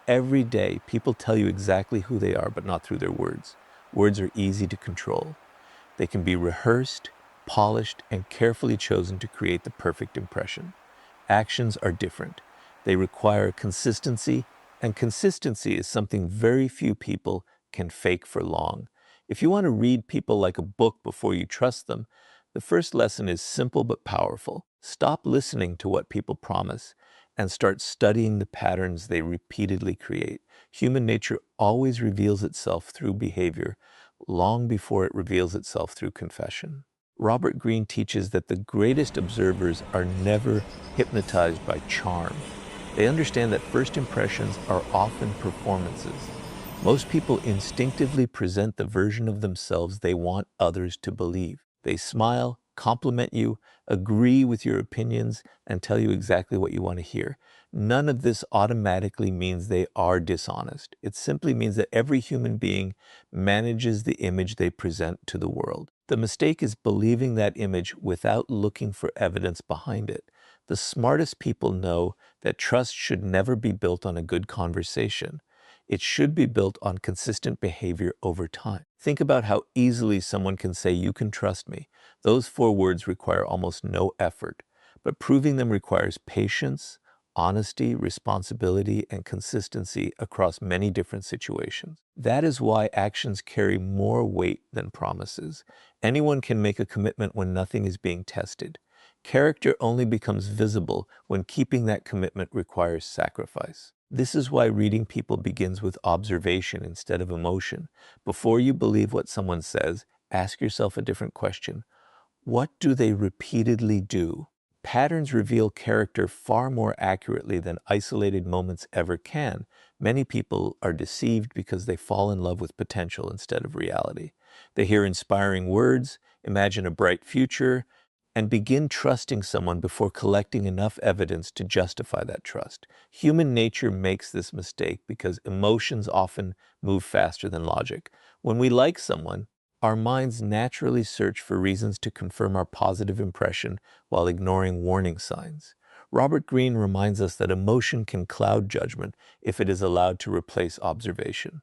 Every day, people tell you exactly who they are, but not through their words. Words are easy to control. They can be rehearsed, polished, and carefully chosen to create the perfect impression. Actions are different. They require consistency, and consistency is something very few people can fake for long. If you want to read people like a book before you trust them, the first lesson is simple but powerful. Stop listening to what people promise and start studying the patterns they repeatedly create. Human nature always reveals itself through behavior long before it reveals itself through confession. Robert Greene teaches that the greatest observers are never hypnotized by charm. They understand that first impressions are often performances. Most people instinctively present the version of themselves they want others to believe. They smile, compliment you, agree with your opinions, and tell you exactly what you want to hear. None of this automatically means they are dishonest. It simply means that every human being manages the image they present to the world. The mistake is believing that image without looking for evidence behind it. The smartest people know that trust should never be built on a good conversation. It should be built on consistent behavior over time. Think about how easily someone can say, "You can trust me." Those 4 words require almost no effort, but proving them requires patience, honesty, responsibility, and consistency across many different situations. That is why actions carry more weight than promises. Anyone can make a commitment when nothing is being tested. Character only becomes visible when keeping that commitment requires sacrifice. This is why reading people begins with observation instead of emotion. Before you believe what someone says, ask yourself a different question. What do they repeatedly do? Patterns reveal character far more accurately than isolated moments ever can. Many people are deceived because they fall in love with potential instead of reality. They hear inspiring words, imagine a bright future, and begin trusting someone before collecting enough evidence to justify that trust. Human nature makes this mistake because emotions often move faster than logic. When we like someone, our minds naturally search for reasons to confirm our positive impression while ignoring warning signs. Robert Greene reminds us that emotion can cloud judgment if it is allowed to replace observation.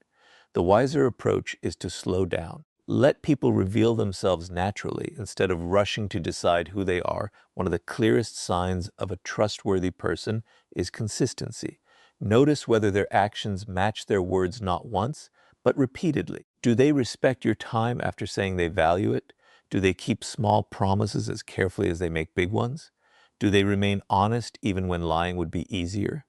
The wiser approach is to slow down. Let people reveal themselves naturally instead of rushing to decide who they are. One of the clearest signs of a trustworthy person is consistency. Notice whether their actions match their words not once, but repeatedly. Do they respect your time after saying they value it? Do they keep small promises as carefully as they make big ones? Do they remain honest even when lying would be easier?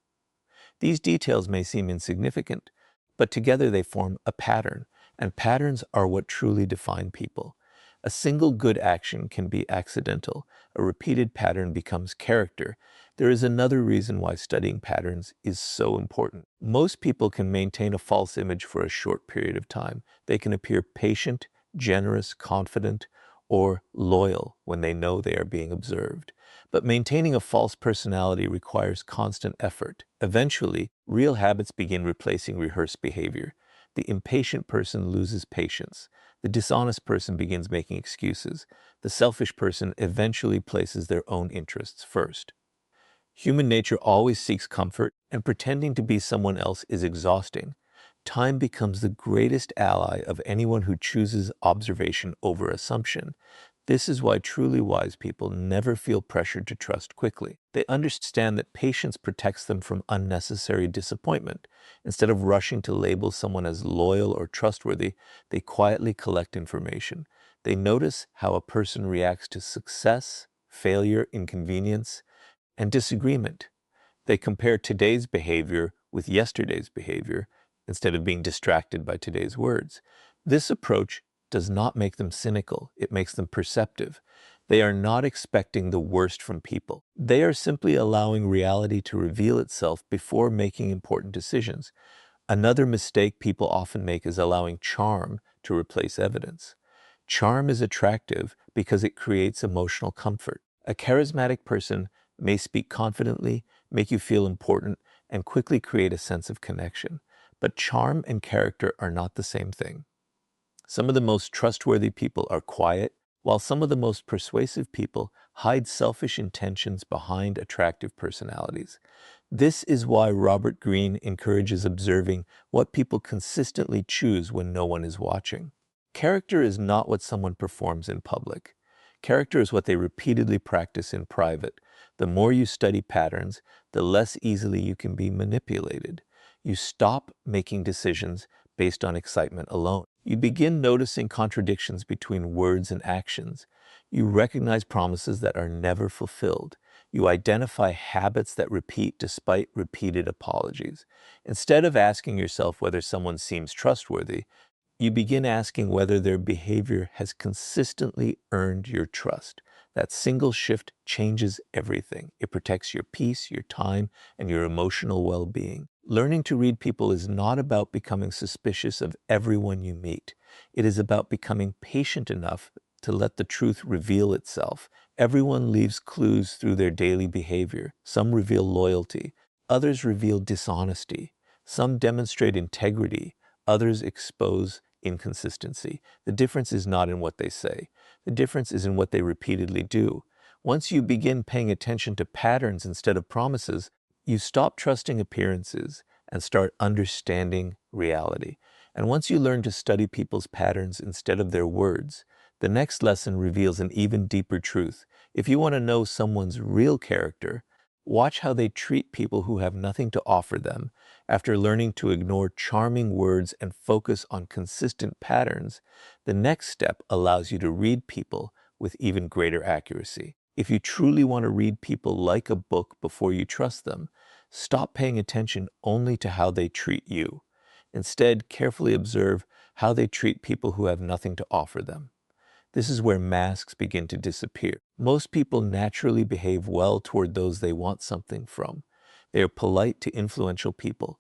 These details may seem insignificant, but together they form a pattern, and patterns are what truly define people. A single good action can be accidental. A repeated pattern becomes character. There is another reason why studying patterns is so important. Most people can maintain a false image for a short period of time. They can appear patient, generous, confident, or loyal when they know they are being observed. But maintaining a false personality requires constant effort. Eventually, real habits begin replacing rehearsed behavior. The impatient person loses patience. The dishonest person begins making excuses. The selfish person eventually places their own interests first. Human nature always seeks comfort, and pretending to be someone else is exhausting. Time becomes the greatest ally of anyone who chooses observation over assumption. This is why truly wise people never feel pressured to trust quickly. They understand that patience protects them from unnecessary disappointment. Instead of rushing to label someone as loyal or trustworthy, they quietly collect information. They notice how a person reacts to success, failure, inconvenience, and disagreement. They compare today's behavior with yesterday's behavior instead of being distracted by today's words. This approach does not make them cynical, it makes them perceptive. They are not expecting the worst from people. They are simply allowing reality to reveal itself before making important decisions. Another mistake people often make is allowing charm to replace evidence. Charm is attractive because it creates emotional comfort. A charismatic person may speak confidently, make you feel important, and quickly create a sense of connection. But charm and character are not the same thing. Some of the most trustworthy people are quiet, while some of the most persuasive people hide selfish intentions behind attractive personalities. This is why Robert Greene encourages observing what people consistently choose when no one is watching. Character is not what someone performs in public. Character is what they repeatedly practice in private. The more you study patterns, the less easily you can be manipulated. You stop making decisions based on excitement alone. You begin noticing contradictions between words and actions. You recognize promises that are never fulfilled. You identify habits that repeat despite repeated apologies. Instead of asking yourself whether someone seems trustworthy, you begin asking whether their behavior has consistently earned your trust. That single shift changes everything. It protects your peace, your time, and your emotional well-being. Learning to read people is not about becoming suspicious of everyone you meet. It is about becoming patient enough to let the truth reveal itself. Everyone leaves clues through their daily behavior. Some reveal loyalty, others reveal dishonesty. Some demonstrate integrity, others expose inconsistency. The difference is not in what they say. The difference is in what they repeatedly do. Once you begin paying attention to patterns instead of promises, you stop trusting appearances and start understanding reality. And once you learn to study people's patterns instead of their words, the next lesson reveals an even deeper truth. If you want to know someone's real character, watch how they treat people who have nothing to offer them. After learning to ignore charming words and focus on consistent patterns, the next step allows you to read people with even greater accuracy. If you truly want to read people like a book before you trust them, stop paying attention only to how they treat you. Instead, carefully observe how they treat people who have nothing to offer them. This is where masks begin to disappear. Most people naturally behave well toward those they want something from. They are polite to influential people,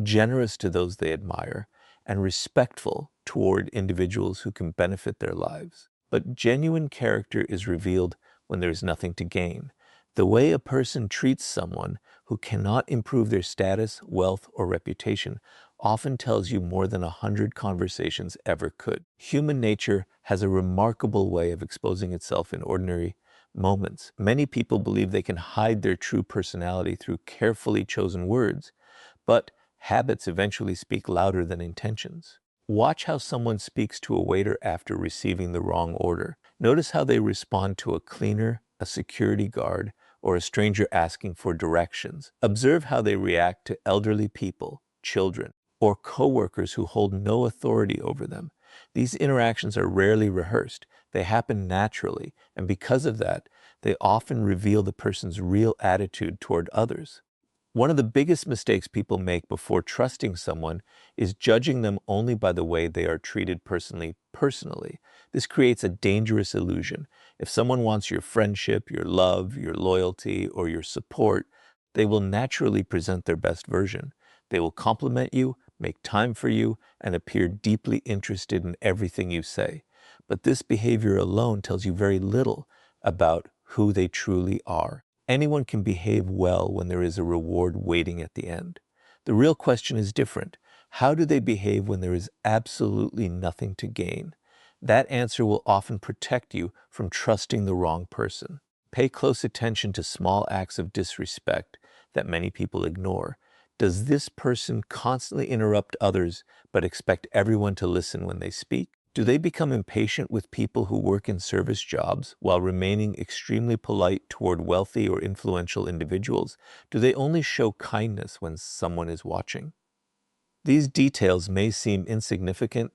generous to those they admire, and respectful toward individuals who can benefit their lives. But genuine character is revealed when there is nothing to gain. The way a person treats someone who cannot improve their status, wealth, or reputation often tells you more than 100 conversations ever could. Human nature has a remarkable way of exposing itself in ordinary moments. Many people believe they can hide their true personality through carefully chosen words, but habits eventually speak louder than intentions. Watch how someone speaks to a waiter after receiving the wrong order. Notice how they respond to a cleaner, a security guard, or a stranger asking for directions. Observe how they react to elderly people, children, or coworkers who hold no authority over them. These interactions are rarely rehearsed. They happen naturally, and because of that, they often reveal the person's real attitude toward others. One of the biggest mistakes people make before trusting someone is judging them only by the way they are treated personally. This creates a dangerous illusion. If someone wants your friendship, your love, your loyalty, or your support, they will naturally present their best version. They will compliment you, make time for you, and appear deeply interested in everything you say. But this behavior alone tells you very little about who they truly are. Anyone can behave well when there is a reward waiting at the end. The real question is different. How do they behave when there is absolutely nothing to gain? That answer will often protect you from trusting the wrong person. Pay close attention to small acts of disrespect that many people ignore. Does this person constantly interrupt others but expect everyone to listen when they speak? Do they become impatient with people who work in service jobs while remaining extremely polite toward wealthy or influential individuals? Do they only show kindness when someone is watching? These details may seem insignificant,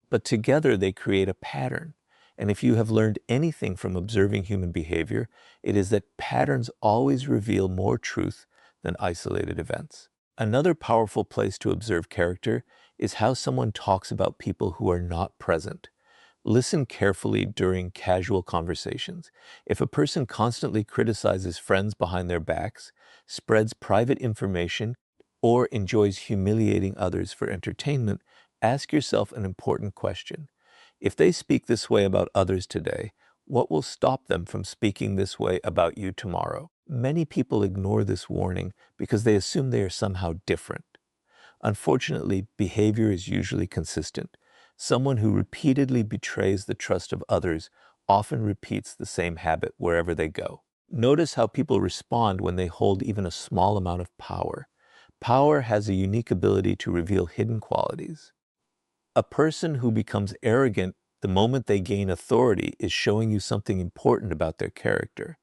but together they create a pattern. And if you have learned anything from observing human behavior, it is that patterns always reveal more truth than isolated events. Another powerful place to observe character is how someone talks about people who are not present. Listen carefully during casual conversations. If a person constantly criticizes friends behind their backs, spreads private information, or enjoys humiliating others for entertainment, ask yourself an important question. If they speak this way about others today, what will stop them from speaking this way about you tomorrow? Many people ignore this warning because they assume they are somehow different. Unfortunately, behavior is usually consistent. Someone who repeatedly betrays the trust of others often repeats the same habit wherever they go. Notice how people respond when they hold even a small amount of power. Power has a unique ability to reveal hidden qualities. A person who becomes arrogant the moment they gain authority is showing you something important about their character.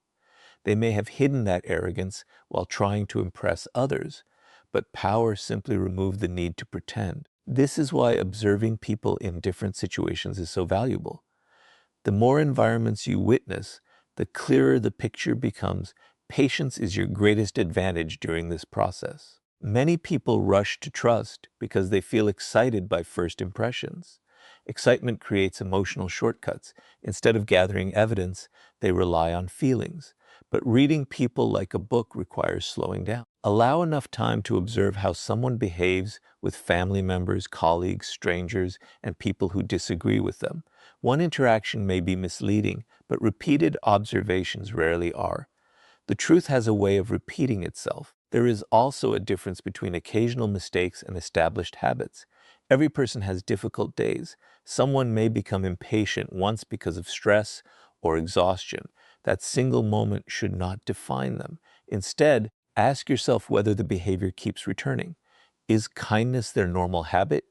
They may have hidden that arrogance while trying to impress others, but power simply removed the need to pretend. This is why observing people in different situations is so valuable. The more environments you witness, the clearer the picture becomes. Patience is your greatest advantage during this process. Many people rush to trust because they feel excited by first impressions. Excitement creates emotional shortcuts. Instead of gathering evidence, they rely on feelings. But reading people like a book requires slowing down. Allow enough time to observe how someone behaves with family members, colleagues, strangers, and people who disagree with them. One interaction may be misleading, but repeated observations rarely are. The truth has a way of repeating itself. There is also a difference between occasional mistakes and established habits. Every person has difficult days. Someone may become impatient once because of stress or exhaustion. That single moment should not define them. Instead, ask yourself whether the behavior keeps returning. Is kindness their normal habit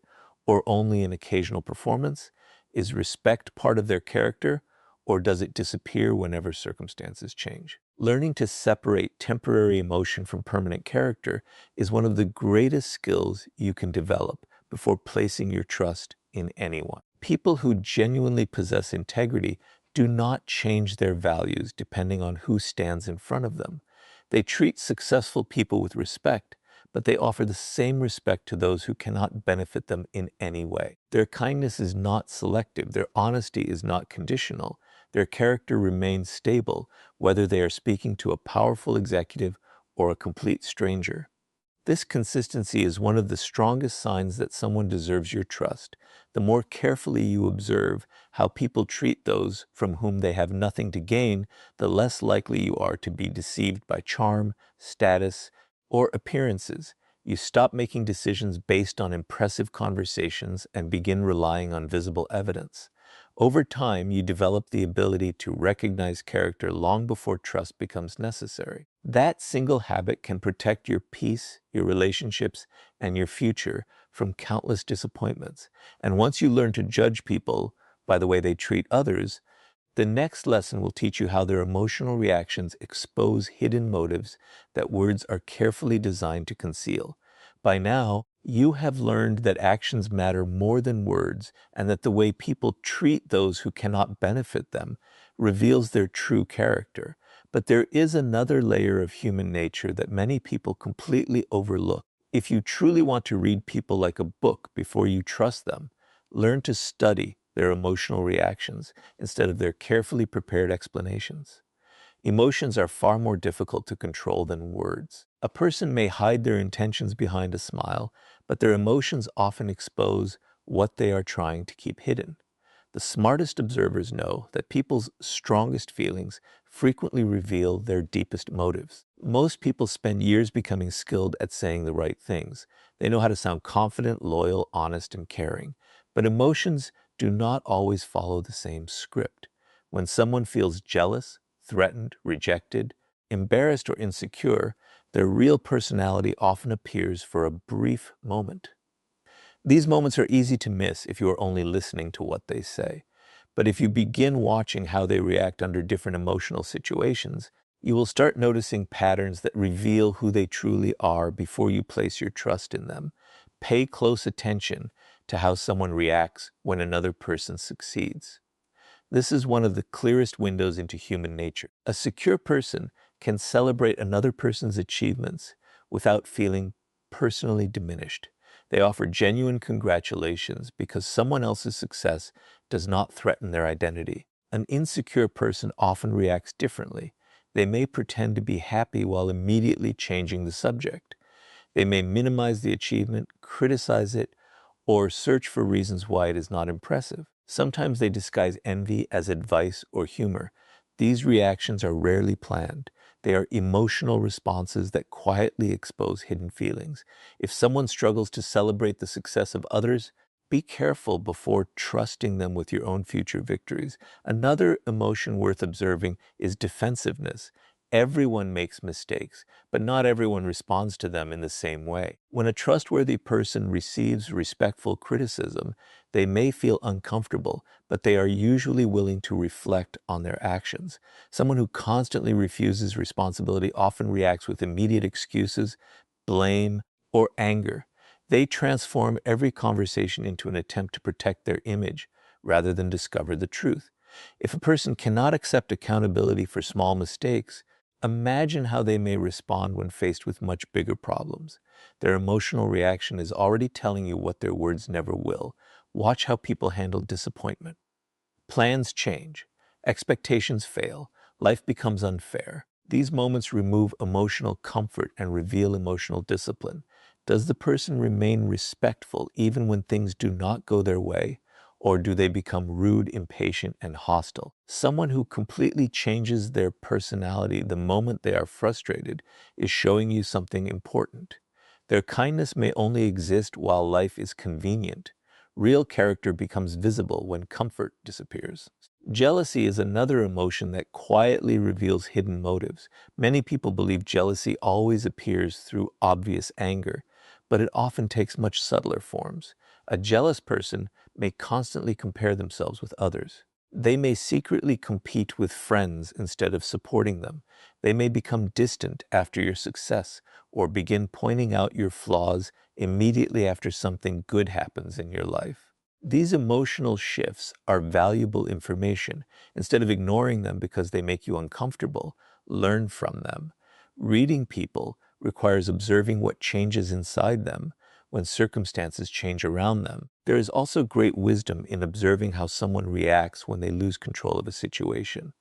or only an occasional performance? Is respect part of their character, or does it disappear whenever circumstances change? Learning to separate temporary emotion from permanent character is one of the greatest skills you can develop before placing your trust in anyone. People who genuinely possess integrity do not change their values depending on who stands in front of them. They treat successful people with respect, but they offer the same respect to those who cannot benefit them in any way. Their kindness is not selective. Their honesty is not conditional. Their character remains stable, whether they are speaking to a powerful executive or a complete stranger. This consistency is one of the strongest signs that someone deserves your trust. The more carefully you observe how people treat those from whom they have nothing to gain, the less likely you are to be deceived by charm, status, or appearances. You stop making decisions based on impressive conversations and begin relying on visible evidence. Over time, you develop the ability to recognize character long before trust becomes necessary. That single habit can protect your peace, your relationships, and your future from countless disappointments. And once you learn to judge people by the way they treat others, the next lesson will teach you how their emotional reactions expose hidden motives that words are carefully designed to conceal. By now, you have learned that actions matter more than words, and that the way people treat those who cannot benefit them reveals their true character. But there is another layer of human nature that many people completely overlook. If you truly want to read people like a book before you trust them, learn to study their emotional reactions instead of their carefully prepared explanations. Emotions are far more difficult to control than words. A person may hide their intentions behind a smile, but their emotions often expose what they are trying to keep hidden. The smartest observers know that people's strongest feelings frequently reveal their deepest motives. Most people spend years becoming skilled at saying the right things. They know how to sound confident, loyal, honest, and caring. But emotions do not always follow the same script. When someone feels jealous, threatened, rejected, embarrassed, or insecure, their real personality often appears for a brief moment. These moments are easy to miss if you are only listening to what they say. But if you begin watching how they react under different emotional situations, you will start noticing patterns that reveal who they truly are before you place your trust in them. Pay close attention to how someone reacts when another person succeeds. This is one of the clearest windows into human nature. A secure person can celebrate another person's achievements without feeling personally diminished. They offer genuine congratulations because someone else's success does not threaten their identity. An insecure person often reacts differently. They may pretend to be happy while immediately changing the subject. They may minimize the achievement, criticize it, or search for reasons why it is not impressive. Sometimes they disguise envy as advice or humor. These reactions are rarely planned. They are emotional responses that quietly expose hidden feelings. If someone struggles to celebrate the success of others, be careful before trusting them with your own future victories. Another emotion worth observing is defensiveness. Everyone makes mistakes, but not everyone responds to them in the same way. When a trustworthy person receives respectful criticism, they may feel uncomfortable, but they are usually willing to reflect on their actions. Someone who constantly refuses responsibility often reacts with immediate excuses, blame, or anger. They transform every conversation into an attempt to protect their image rather than discover the truth. If a person cannot accept accountability for small mistakes, imagine how they may respond when faced with much bigger problems. Their emotional reaction is already telling you what their words never will. Watch how people handle disappointment. Plans change, expectations fail, life becomes unfair. These moments remove emotional comfort and reveal emotional discipline. Does the person remain respectful even when things do not go their way? Or do they become rude, impatient, and hostile? Someone who completely changes their personality the moment they are frustrated is showing you something important. Their kindness may only exist while life is convenient. Real character becomes visible when comfort disappears. Jealousy is another emotion that quietly reveals hidden motives. Many people believe jealousy always appears through obvious anger, but it often takes much subtler forms. A jealous person may constantly compare themselves with others. They may secretly compete with friends instead of supporting them. They may become distant after your success or begin pointing out your flaws immediately after something good happens in your life. These emotional shifts are valuable information. Instead of ignoring them because they make you uncomfortable, learn from them. Reading people requires observing what changes inside them when circumstances change around them. There is also great wisdom in observing how someone reacts when they lose control of a situation.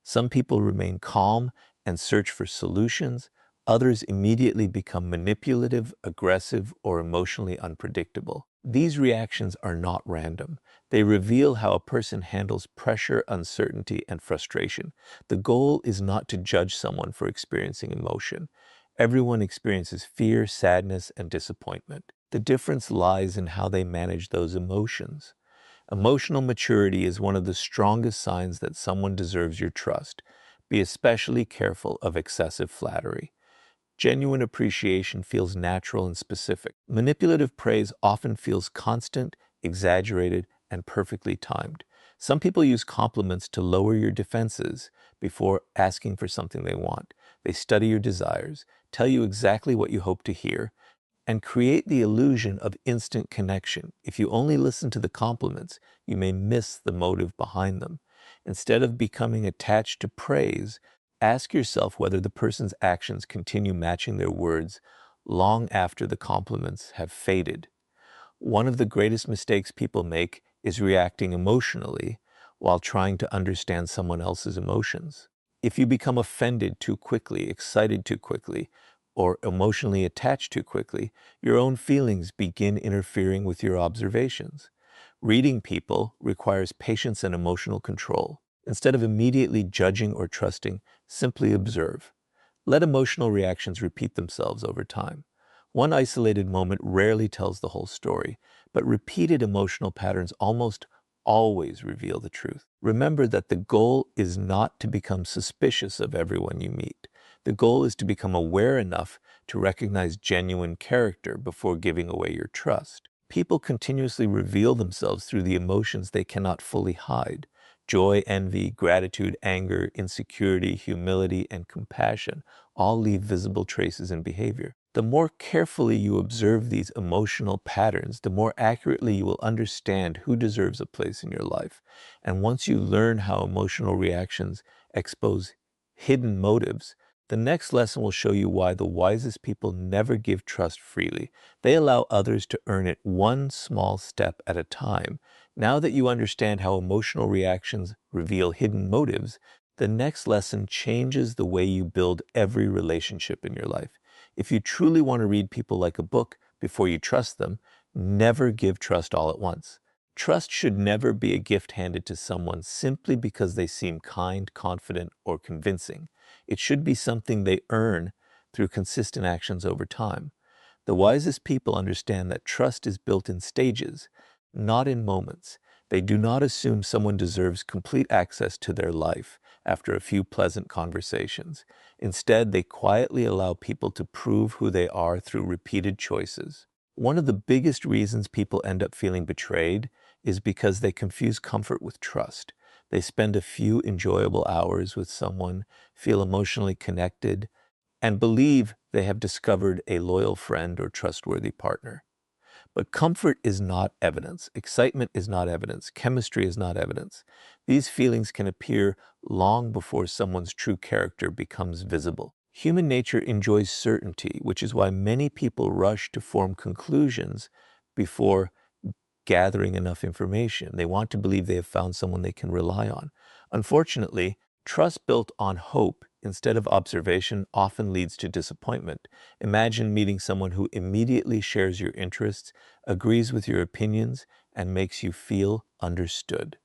Some people remain calm and search for solutions. Others immediately become manipulative, aggressive, or emotionally unpredictable. These reactions are not random. They reveal how a person handles pressure, uncertainty, and frustration. The goal is not to judge someone for experiencing emotion. Everyone experiences fear, sadness, and disappointment. The difference lies in how they manage those emotions. Emotional maturity is one of the strongest signs that someone deserves your trust. Be especially careful of excessive flattery. Genuine appreciation feels natural and specific. Manipulative praise often feels constant, exaggerated, and perfectly timed. Some people use compliments to lower your defenses before asking for something they want. They study your desires, tell you exactly what you hope to hear, and create the illusion of instant connection. If you only listen to the compliments, you may miss the motive behind them. Instead of becoming attached to praise, ask yourself whether the person's actions continue matching their words long after the compliments have faded. One of the greatest mistakes people make is reacting emotionally while trying to understand someone else's emotions. If you become offended too quickly, excited too quickly, or emotionally attached too quickly, your own feelings begin interfering with your observations. Reading people requires patience and emotional control. Instead of immediately judging or trusting, simply observe. Let emotional reactions repeat themselves over time. One isolated moment rarely tells the whole story, but repeated emotional patterns almost always reveal the truth. Remember that the goal is not to become suspicious of everyone you meet. The goal is to become aware enough to recognize genuine character before giving away your trust. People continuously reveal themselves through the emotions they cannot fully hide. Joy, envy, gratitude, anger, insecurity, humility, and compassion all leave visible traces in behavior. The more carefully you observe these emotional patterns, the more accurately you will understand who deserves a place in your life. And once you learn how emotional reactions expose hidden motives, the next lesson will show you why the wisest people never give trust freely. They allow others to earn it one small step at a time. Now that you understand how emotional reactions reveal hidden motives, the next lesson changes the way you build every relationship in your life. If you truly want to read people like a book before you trust them, never give trust all at once. Trust should never be a gift handed to someone simply because they seem kind, confident, or convincing. It should be something they earn through consistent actions over time. The wisest people understand that trust is built in stages, not in moments. They do not assume someone deserves complete access to their life. after a few pleasant conversations. Instead, they quietly allow people to prove who they are through repeated choices. One of the biggest reasons people end up feeling betrayed is because they confuse comfort with trust. They spend a few enjoyable hours with someone, feel emotionally connected, and believe they have discovered a loyal friend or trustworthy partner. But comfort is not evidence. Excitement is not evidence. Chemistry is not evidence. These feelings can appear long before someone's true character becomes visible. Human nature enjoys certainty, which is why many people rush to form conclusions before gathering enough information. They want to believe they have found someone they can rely on. Unfortunately, trust built on hope instead of observation often leads to disappointment. Imagine meeting someone who immediately shares your interests, agrees with your opinions, and makes you feel understood.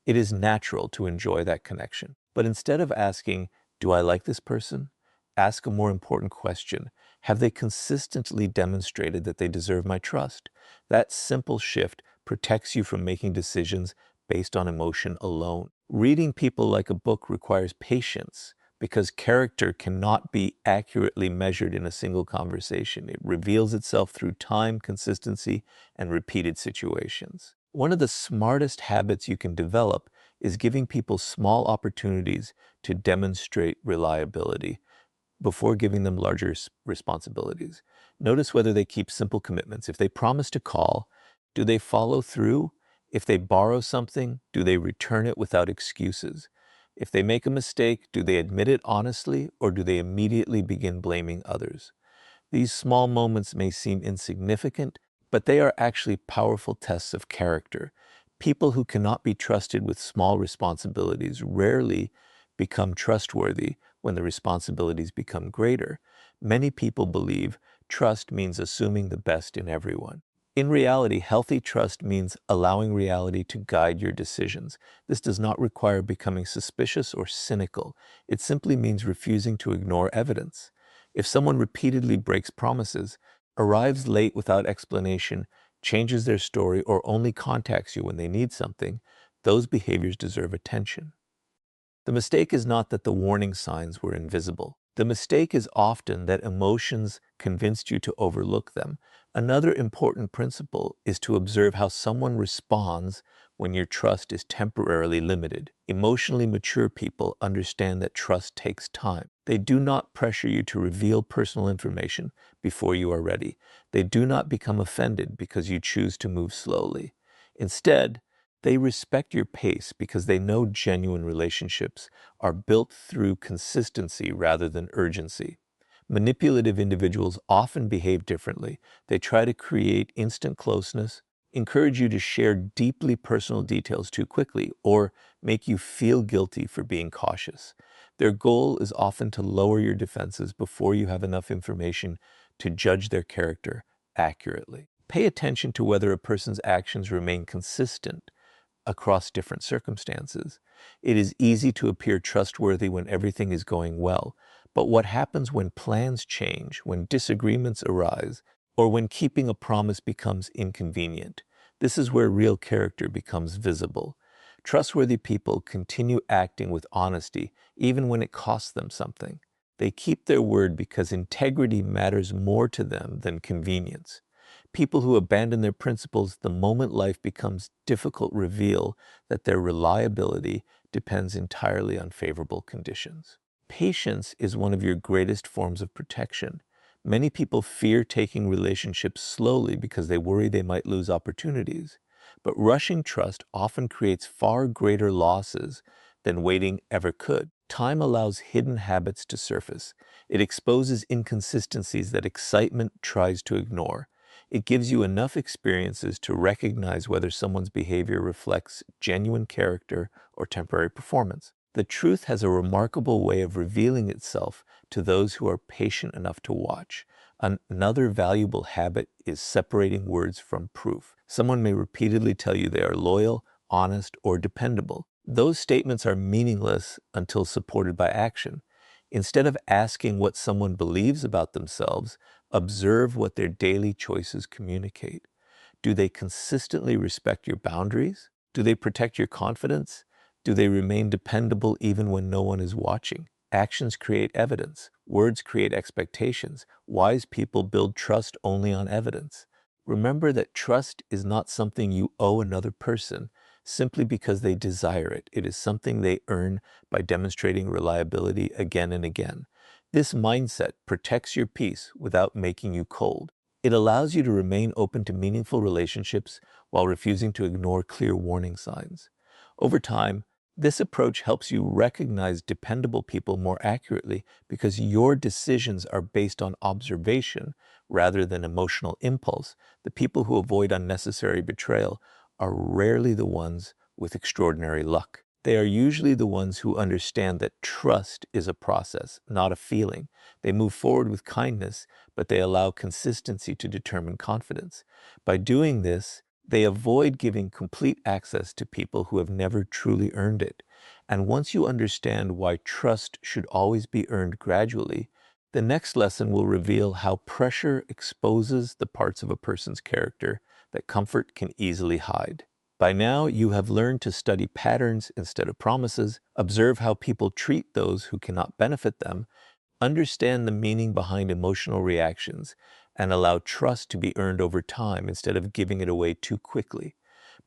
It is natural to enjoy that connection. But instead of asking, "Do I like this person?" ask a more important question. Have they consistently demonstrated that they deserve my trust? That simple shift protects you from making decisions based on emotion alone. Reading people like a book requires patience because character cannot be accurately measured in a single conversation. It reveals itself through time, consistency, and repeated situations. One of the smartest habits you can develop is giving people small opportunities to demonstrate reliability before giving them larger responsibilities. Notice whether they keep simple commitments. If they promise to call, do they follow through? If they borrow something, do they return it without excuses? If they make a mistake, do they admit it honestly, or do they immediately begin blaming others? These small moments may seem insignificant, but they are actually powerful tests of character. People who cannot be trusted with small responsibilities rarely become trustworthy when the responsibilities become greater. Many people believe trust means assuming the best in everyone. In reality, healthy trust means allowing reality to guide your decisions. This does not require becoming suspicious or cynical. It simply means refusing to ignore evidence. If someone repeatedly breaks promises, arrives late without explanation, changes their story, or only contacts you when they need something, those behaviors deserve attention. The mistake is not that the warning signs were invisible. The mistake is often that emotions convinced you to overlook them. Another important principle is to observe how someone responds when your trust is temporarily limited. Emotionally mature people understand that trust takes time. They do not pressure you to reveal personal information before you are ready. They do not become offended because you choose to move slowly. Instead, they respect your pace because they know genuine relationships are built through consistency rather than urgency. Manipulative individuals often behave differently. They try to create instant closeness, encourage you to share deeply personal details too quickly, or make you feel guilty for being cautious. Their goal is often to lower your defenses before you have enough information to judge their character accurately. Pay attention to whether a person's actions remain consistent across different circumstances. It is easy to appear trustworthy when everything is going well, but what happens when plans change, when disagreements arise, or when keeping a promise becomes inconvenient? This is where real character becomes visible. Trustworthy people continue acting with honesty even when it costs them something. They keep their word because integrity matters more to them than convenience. People who abandon their principles the moment life becomes difficult reveal that their reliability depends entirely on favorable conditions. Patience is one of your greatest forms of protection. Many people fear taking relationships slowly because they worry they might lose opportunities. But rushing trust often creates far greater losses than waiting ever could. Time allows hidden habits to surface. It exposes inconsistencies that excitement tries to ignore. It gives you enough experiences to recognize whether someone's behavior reflects genuine character or temporary performance. The truth has a remarkable way of revealing itself to those who are patient enough to watch. Another valuable habit is separating words from proof. Someone may repeatedly tell you they are loyal, honest, or dependable. Those statements are meaningless until supported by action. Instead of asking what someone believes about themselves, observe what their daily choices communicate. Do they consistently respect your boundaries? Do they protect your confidence? Do they remain dependable even when no one is watching? Actions create evidence. Words create expectations. Wise people build trust only on evidence. Remember that trust is not something you owe another person simply because they desire it. It is something they earn by demonstrating reliability again and again. This mindset protects your peace without making you cold. It allows you to remain open to meaningful relationships while refusing to ignore clear warning signs. Over time, this approach helps you recognize dependable people more accurately because your decisions are based on observation rather than emotional impulse. The people who avoid unnecessary betrayal are rarely the ones with extraordinary luck. They are usually the ones who understand that trust is a process, not a feeling. They move forward with kindness, but they allow consistency to determine confidence. By doing this, they avoid giving complete access to people who have never truly earned it. And once you understand why trust should always be earned gradually, the next lesson will reveal how pressure exposes the parts of a person's character that comfort can easily hide. By now, you have learned to study patterns instead of promises, observe how people treat those who cannot benefit them, understand the meaning behind emotional reactions, and allow trust to be earned over time instead of giving it away too quickly.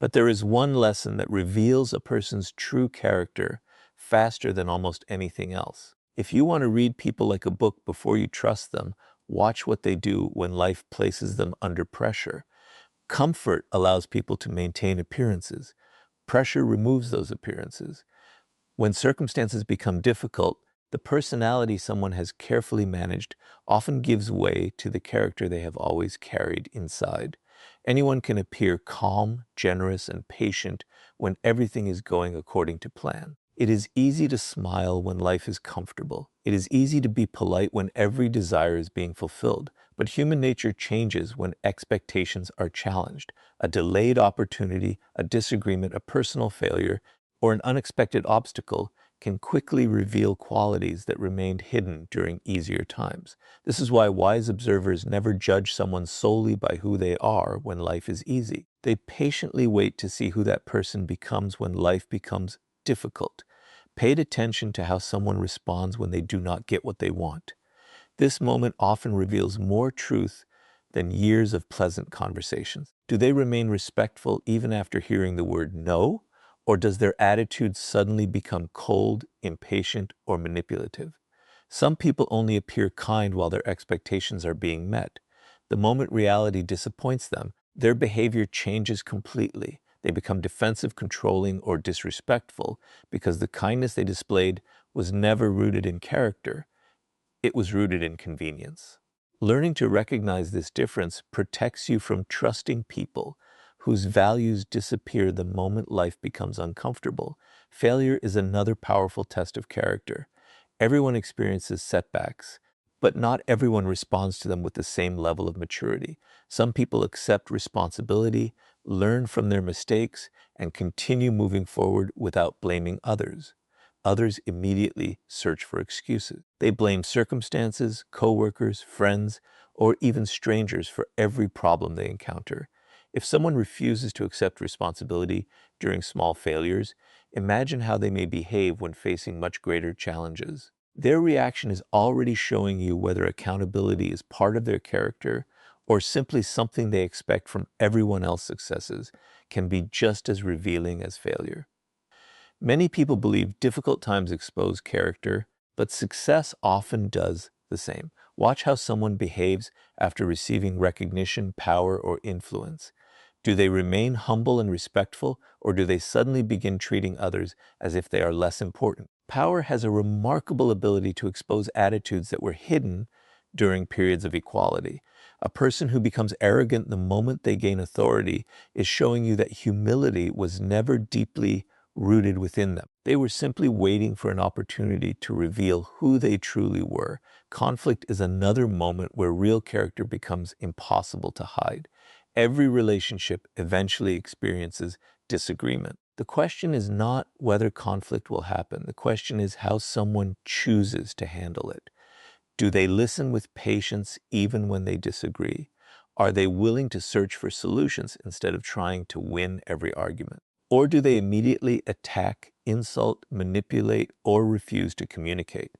But there is one lesson that reveals a person's true character faster than almost anything else. If you want to read people like a book before you trust them, watch what they do when life places them under pressure. Comfort allows people to maintain appearances. Pressure removes those appearances. When circumstances become difficult, the personality someone has carefully managed often gives way to the character they have always carried inside. Anyone can appear calm, generous, and patient when everything is going according to plan. It is easy to smile when life is comfortable. It is easy to be polite when every desire is being fulfilled. But human nature changes when expectations are challenged. A delayed opportunity, a disagreement, a personal failure, or an unexpected obstacle can quickly reveal qualities that remained hidden during easier times. This is why wise observers never judge someone solely by who they are when life is easy. They patiently wait to see who that person becomes when life becomes difficult. Pay attention to how someone responds when they do not get what they want. This moment often reveals more truth than years of pleasant conversations. Do they remain respectful even after hearing the word no? Or does their attitude suddenly become cold, impatient, or manipulative? Some people only appear kind while their expectations are being met. The moment reality disappoints them, their behavior changes completely. They become defensive, controlling, or disrespectful because the kindness they displayed was never rooted in character. It was rooted in convenience. Learning to recognize this difference protects you from trusting people whose values disappear the moment life becomes uncomfortable. Failure is another powerful test of character. Everyone experiences setbacks, but not everyone responds to them with the same level of maturity. Some people accept responsibility, learn from their mistakes, and continue moving forward without blaming others. Others immediately search for excuses. They blame circumstances, coworkers, friends, or even strangers for every problem they encounter. If someone refuses to accept responsibility during small failures, imagine how they may behave when facing much greater challenges. Their reaction is already showing you whether accountability is part of their character or simply something they expect from everyone else's successes can be just as revealing as failure. Many people believe difficult times expose character, but success often does the same. Watch how someone behaves after receiving recognition, power, or influence. Do they remain humble and respectful, or do they suddenly begin treating others as if they are less important? Power has a remarkable ability to expose attitudes that were hidden during periods of equality. A person who becomes arrogant the moment they gain authority is showing you that humility was never deeply rooted within them. They were simply waiting for an opportunity to reveal who they truly were. Conflict is another moment where real character becomes impossible to hide. Every relationship eventually experiences disagreement. The question is not whether conflict will happen. The question is how someone chooses to handle it. Do they listen with patience even when they disagree? Are they willing to search for solutions instead of trying to win every argument? Or do they immediately attack insult, manipulate, or refuse to communicate.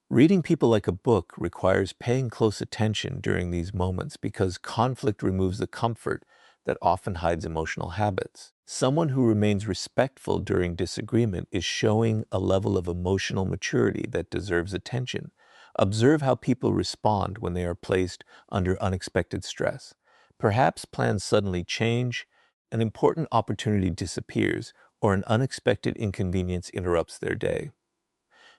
Reading people like a book requires paying close attention during these moments because conflict removes the comfort that often hides emotional habits. Someone who remains respectful during disagreement is showing a level of emotional maturity that deserves attention. Observe how people respond when they are placed under unexpected stress. Perhaps plans suddenly change, an important opportunity disappears, or an unexpected inconvenience interrupts their day.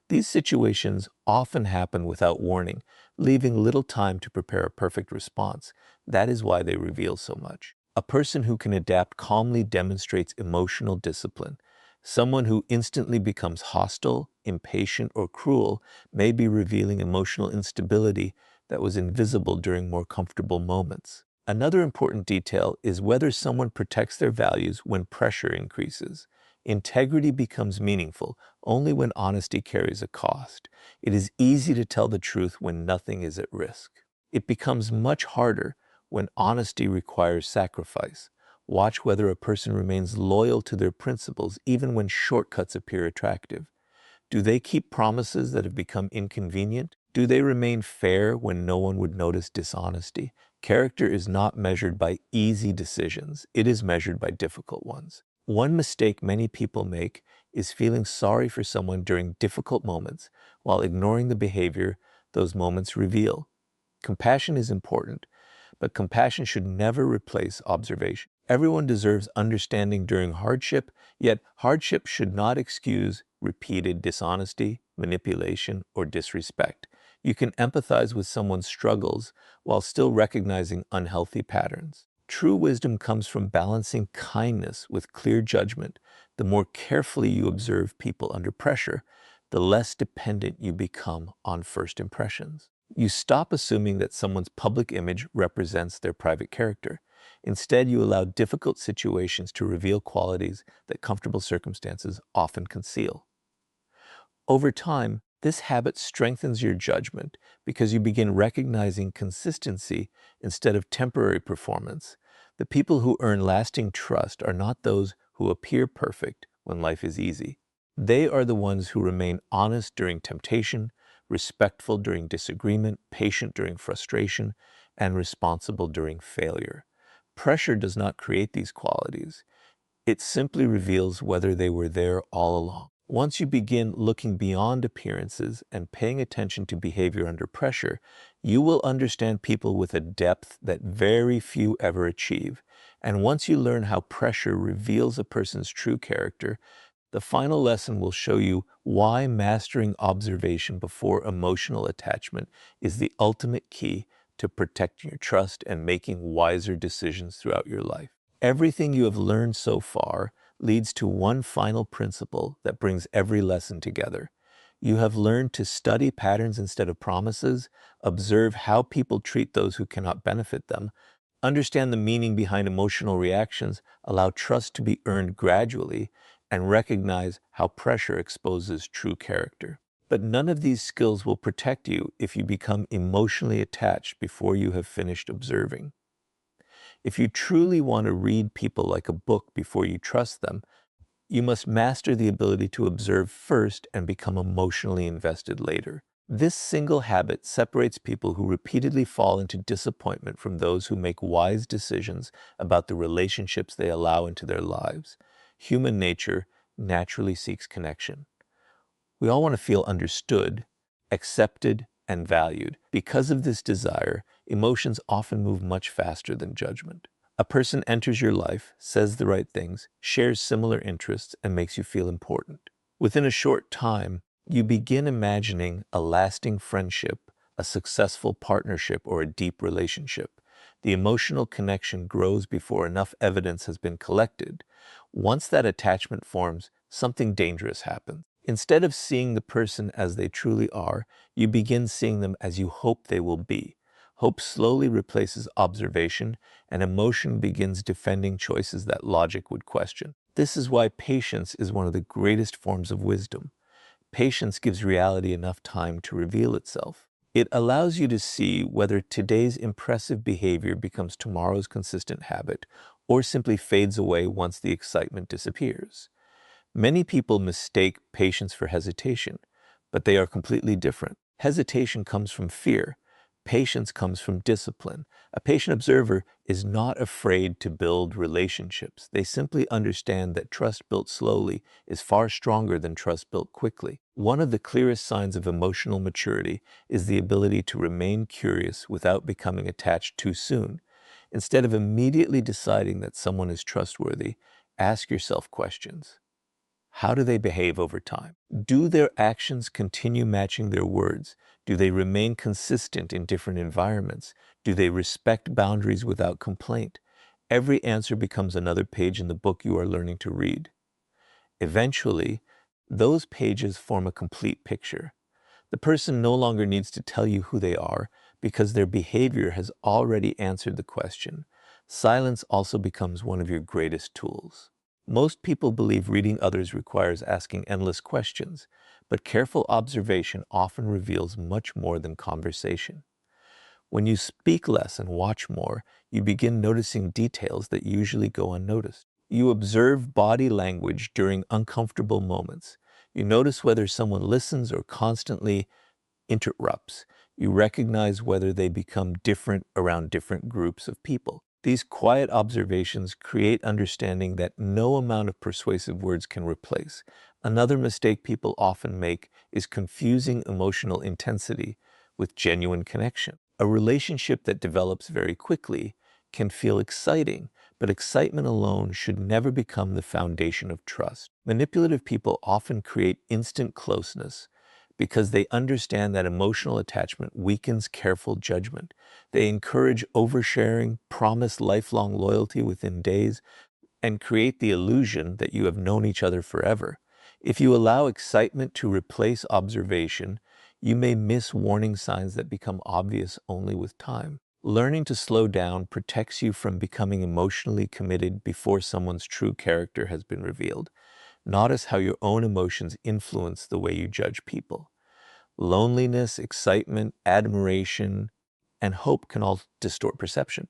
These situations often happen without warning, leaving little time to prepare a perfect response. That is why they reveal so much. A person who can adapt calmly demonstrates emotional discipline. Someone who instantly becomes hostile, impatient, or cruel may be revealing emotional instability that was invisible during more comfortable moments. Another important detail is whether someone protects their values when pressure increases. Integrity becomes meaningful only when honesty carries a cost. It is easy to tell the truth when nothing is at risk. It becomes much harder when honesty requires sacrifice. Watch whether a person remains loyal to their principles even when shortcuts appear attractive. Do they keep promises that have become inconvenient? Do they remain fair when no one would notice dishonesty? Character is not measured by easy decisions. It is measured by difficult ones. One mistake many people make is feeling sorry for someone during difficult moments while ignoring the behavior those moments reveal. Compassion is important, but compassion should never replace observation. Everyone deserves understanding during hardship, yet hardship should not excuse repeated dishonesty, manipulation, or disrespect. You can empathize with someone's struggles while still recognizing unhealthy patterns. True wisdom comes from balancing kindness with clear judgment. The more carefully you observe people under pressure, the less dependent you become on first impressions. You stop assuming that someone's public image represents their private character. Instead, you allow difficult situations to reveal qualities that comfortable circumstances often conceal. Over time, this habit strengthens your judgment because you begin recognizing consistency instead of temporary performance. The people who earn lasting trust are not those who appear perfect when life is easy. They are the ones who remain honest during temptation, respectful during disagreement, patient during frustration, and responsible during failure. Pressure does not create these qualities. It simply reveals whether they were there all along. Once you begin looking beyond appearances and paying attention to behavior under pressure, you will understand people with a depth that very few ever achieve. And once you learn how pressure reveals a person's true character, the final lesson will show you why mastering observation before emotional attachment is the ultimate key to protecting your trust and making wiser decisions throughout your life. Everything you have learned so far leads to one final principle that brings every lesson together. You have learned to study patterns instead of promises, observe how people treat those who cannot benefit them, understand the meaning behind emotional reactions, allow trust to be earned gradually, and recognize how pressure exposes true character. But none of these skills will protect you if you become emotionally attached before you have finished observing. If you truly want to read people like a book before you trust them, you must master the ability to observe first and become emotionally invested later. This single habit separates people who repeatedly fall into disappointment from those who make wise decisions about the relationships they allow into their lives. Human nature naturally seeks connection. We all want to feel understood, accepted, and valued. Because of this desire, emotions often move much faster than judgment. A person enters your life, says the right things, shares similar interests, and makes you feel important. Within a short time, you begin imagining a lasting friendship, a successful partnership, or a deep relationship. The emotional connection grows before enough evidence has been collected. Once that attachment forms, something dangerous happens. Instead of seeing the person as they truly are, you begin seeing them as you hope they will be. Hope slowly replaces observation, and emotion begins defending choices that logic would question. This is why patience is one of the greatest forms of wisdom. Patience gives reality enough time to reveal itself. It allows you to see whether today's impressive behavior becomes tomorrow's consistent habit or simply fades away once the excitement disappears. Many people mistake patience for hesitation, but they are completely different. Hesitation comes from fear. Patience comes from discipline. A patient observer is not afraid to build relationships. They simply understand that trust built slowly is far stronger than trust built quickly. One of the clearest signs of emotional maturity is the ability to remain curious without becoming attached too soon. Instead of immediately deciding that someone is trustworthy, ask yourself questions. How do they behave over time? Do their actions continue matching their words? Do they remain consistent in different environments? Do they respect boundaries without complaint? Every answer becomes another page in the book you are learning to read. Eventually, those pages form a complete picture. The person no longer needs to tell you who they are because their behavior has already answered the question. Silence also becomes one of your greatest tools. Most people believe reading others requires asking endless questions, but careful observation often reveals much more than conversation. When you speak less and watch more, you begin noticing details that usually go unnoticed. You observe body language during uncomfortable moments. You notice whether someone listens or constantly interrupts. You recognize whether they become different around different groups of people. These quiet observations create understanding that no amount of persuasive words can replace. Another mistake people often make is confusing emotional intensity with genuine connection. A relationship that develops very quickly can feel exciting, but excitement alone should never become the foundation of trust. Manipulative people often create instant closeness because they understand that emotional attachment weakens careful judgment. They encourage oversharing, promise lifelong loyalty within days, and create the illusion that you have known each other forever. If you allow excitement to replace observation, you may miss warning signs that become obvious only with time. Learning to slow down protects you from becoming emotionally committed before someone's true character has been revealed. Notice how your own emotions influence the way you judge people. Loneliness, excitement, admiration, and hope can all distort perception.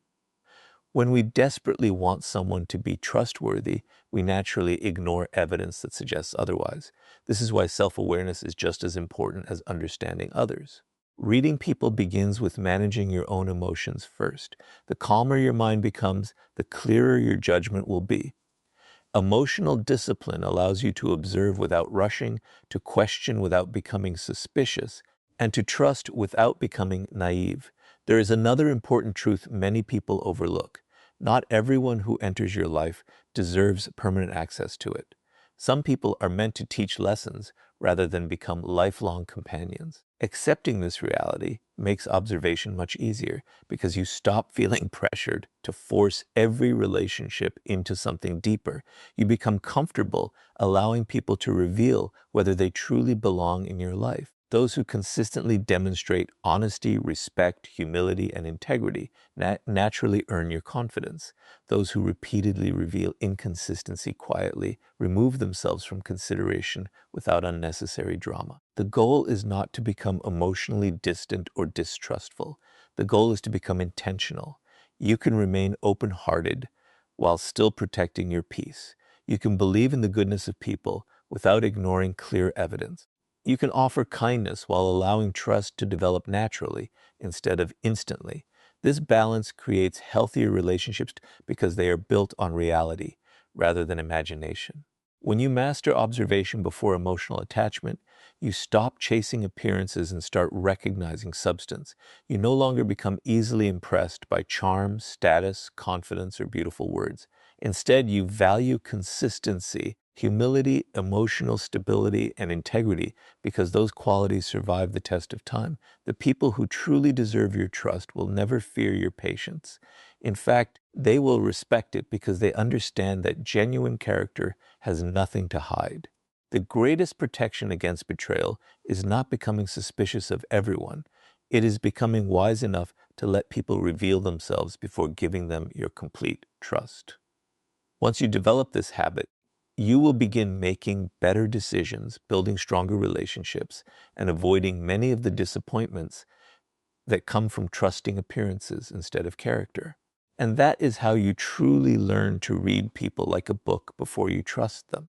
When we desperately want someone to be trustworthy, we naturally ignore evidence that suggests otherwise. This is why self-awareness is just as important as understanding others. Reading people begins with managing your own emotions first. The calmer your mind becomes, the clearer your judgment will be. Emotional discipline allows you to observe without rushing, to question without becoming suspicious, and to trust without becoming naive. There is another important truth many people overlook. Not everyone who enters your life deserves permanent access to it. Some people are meant to teach lessons rather than become lifelong companions. Accepting this reality makes observation much easier because you stop feeling pressured to force every relationship into something deeper. You become comfortable allowing people to reveal whether they truly belong in your life. Those who consistently demonstrate honesty, respect, humility, and integrity naturally earn your confidence. Those who repeatedly reveal inconsistency quietly remove themselves from consideration without unnecessary drama. The goal is not to become emotionally distant or distrustful. The goal is to become intentional. You can remain open-hearted while still protecting your peace. You can believe in the goodness of people without ignoring clear evidence. You can offer kindness while allowing trust to develop naturally instead of instantly. This balance creates healthier relationships because they are built on reality rather than imagination. When you master observation before emotional attachment, you stop chasing appearances and start recognizing substance. You no longer become easily impressed by charm, status, confidence, or beautiful words. Instead, you value consistency, humility, emotional stability, and integrity because those qualities survive the test of time. The people who truly deserve your trust will never fear your patience. In fact, they will respect it because they understand that genuine character has nothing to hide. The greatest protection against betrayal is not becoming suspicious of everyone. It is becoming wise enough to let people reveal themselves before giving them your complete trust. Once you develop this habit, you will begin making better decisions, building stronger relationships, and avoiding many of the disappointments that come from trusting appearances instead of character. And that is how you truly learn to read people like a book before you trust them.